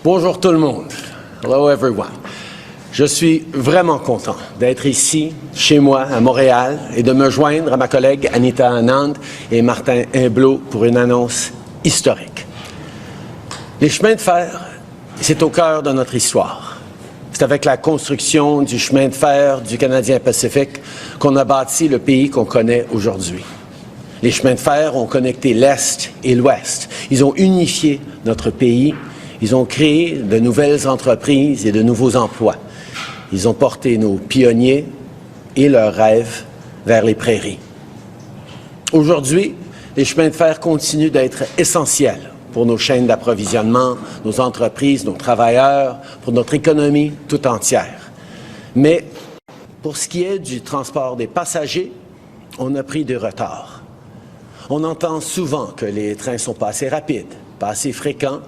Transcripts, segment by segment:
Bonjour tout le monde. Hello everyone. Je suis vraiment content d'être ici, chez moi, à Montréal, et de me joindre à ma collègue Anita Anand et Martin Humblot pour une annonce historique. Les chemins de fer, c'est au cœur de notre histoire. C'est avec la construction du chemin de fer du Canadien Pacifique qu'on a bâti le pays qu'on connaît aujourd'hui. Les chemins de fer ont connecté l'Est et l'Ouest. Ils ont unifié notre pays. Ils ont créé de nouvelles entreprises et de nouveaux emplois. Ils ont porté nos pionniers et leurs rêves vers les prairies. Aujourd'hui, les chemins de fer continuent d'être essentiels pour nos chaînes d'approvisionnement, nos entreprises, nos travailleurs, pour notre économie tout entière. Mais pour ce qui est du transport des passagers, on a pris du retard. On entend souvent que les trains sont pas assez rapides, pas assez fréquents,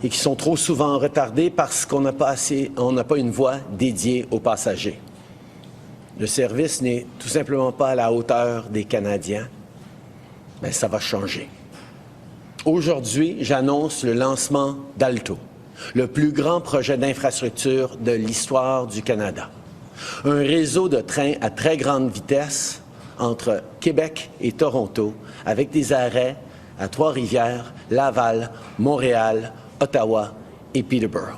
et qui sont trop souvent retardés parce qu'on n'a pas une voie dédiée aux passagers. Le service n'est tout simplement pas à la hauteur des Canadiens, mais ça va changer. Aujourd'hui, j'annonce le lancement d'Alto, le plus grand projet d'infrastructure de l'histoire du Canada. Un réseau de trains à très grande vitesse entre Québec et Toronto, avec des arrêts à Trois-Rivières, Laval, Montréal, Ottawa et Peterborough.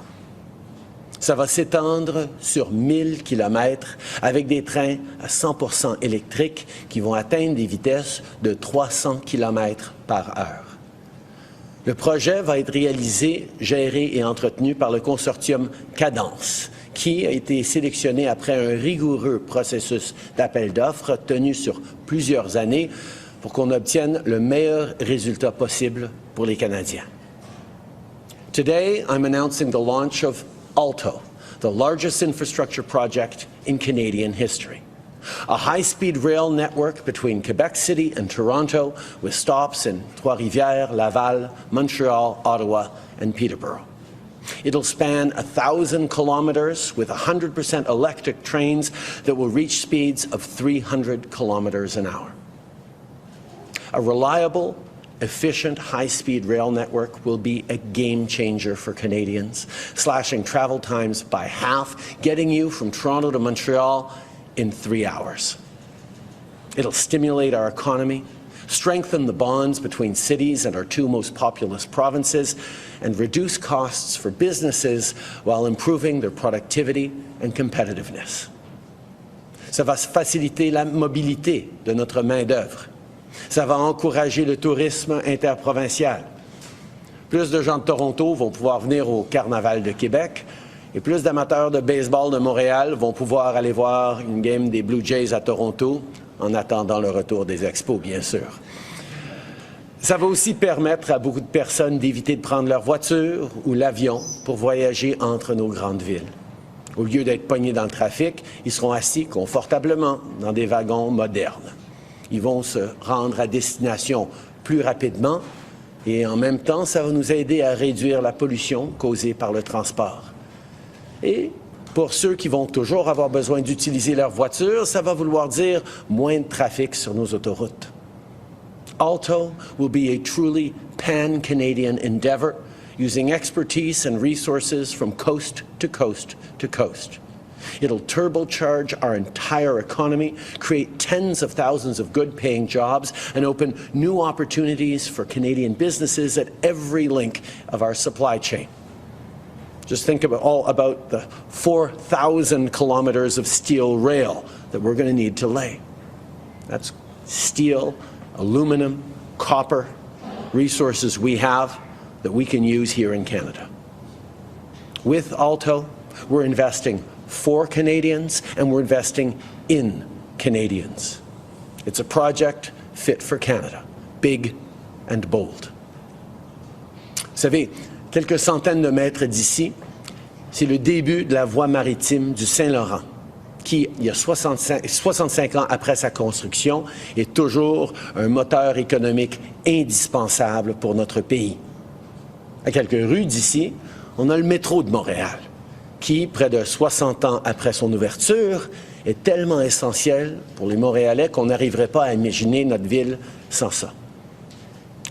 Ça va s'étendre sur 1000 kilomètres avec des trains à 100% électriques qui vont atteindre des vitesses de 300 kilomètres par heure. Le projet va être réalisé, géré et entretenu par le consortium Cadence, qui a été sélectionné après un rigoureux processus d'appel d'offres tenu sur plusieurs années pour qu'on obtienne le meilleur résultat possible pour les Canadiens. Today, I'm announcing the launch of Alto, the largest infrastructure project in Canadian history. A high-speed rail network between Quebec City and Toronto with stops in Trois-Rivières, Laval, Montreal, Ottawa, and Peterborough. It'll span 1,000 kilometers with 100% electric trains that will reach speeds of 300 kilometers an hour. A reliable, efficient high-speed rail network will be a game changer for Canadians, slashing travel times by half, getting you from Toronto to Montreal in 3 hours. It'll stimulate our economy, strengthen the bonds between cities and our two most populous provinces, and reduce costs for businesses while improving their productivity and competitiveness. Ça va faciliter la mobilité de notre main-d'œuvre. Ça va encourager le tourisme interprovincial. Plus de gens de Toronto vont pouvoir venir au Carnaval de Québec et plus d'amateurs de baseball de Montréal vont pouvoir aller voir une game des Blue Jays à Toronto en attendant le retour des Expos, bien sûr. Ça va aussi permettre à beaucoup de personnes d'éviter de prendre leur voiture ou l'avion pour voyager entre nos grandes villes. Au lieu d'être pognés dans le trafic, ils seront assis confortablement dans des wagons modernes. Ils vont se rendre à destination plus rapidement et en même temps, ça va nous aider à réduire la pollution causée par le transport. Et pour ceux qui vont toujours avoir besoin d'utiliser leur voiture, ça va vouloir dire moins de trafic sur nos autoroutes. Alto will be a truly pan-Canadian endeavor, using expertise and resources from coast to coast to coast. It'll turbocharge our entire economy, create tens of thousands of good-paying jobs, and open new opportunities for Canadian businesses at every link of our supply chain. Just think about the 4,000 kilometers of steel rail that we're going to need to lay. That's steel, aluminum, copper, resources we have that we can use here in Canada. With Alto, we're investing for Canadians, and we're investing in Canadians. It's a project fit for Canada, big and bold. Vous savez, quelques centaines de mètres d'ici, c'est le début de la voie maritime du Saint-Laurent, qui, il y a 65 ans après sa construction, est toujours un moteur économique indispensable pour notre pays. À quelques rues d'ici, on a le métro de Montréal, qui, près de 60 ans après son ouverture, est tellement essentiel pour les Montréalais qu'on n'arriverait pas à imaginer notre ville sans ça.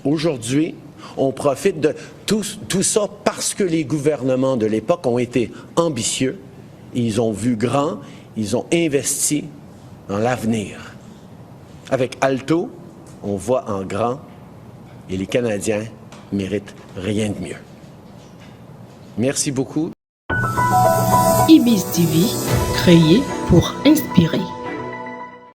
Aujourd'hui, On profite de tout ça parce que les gouvernements de l'époque ont été ambitieux, ils ont vu grand, ils ont investi dans l'avenir. Avec Alto, on voit en grand et les Canadiens méritent rien de mieux. Merci beaucoup. Ibis TV, créé pour inspirer.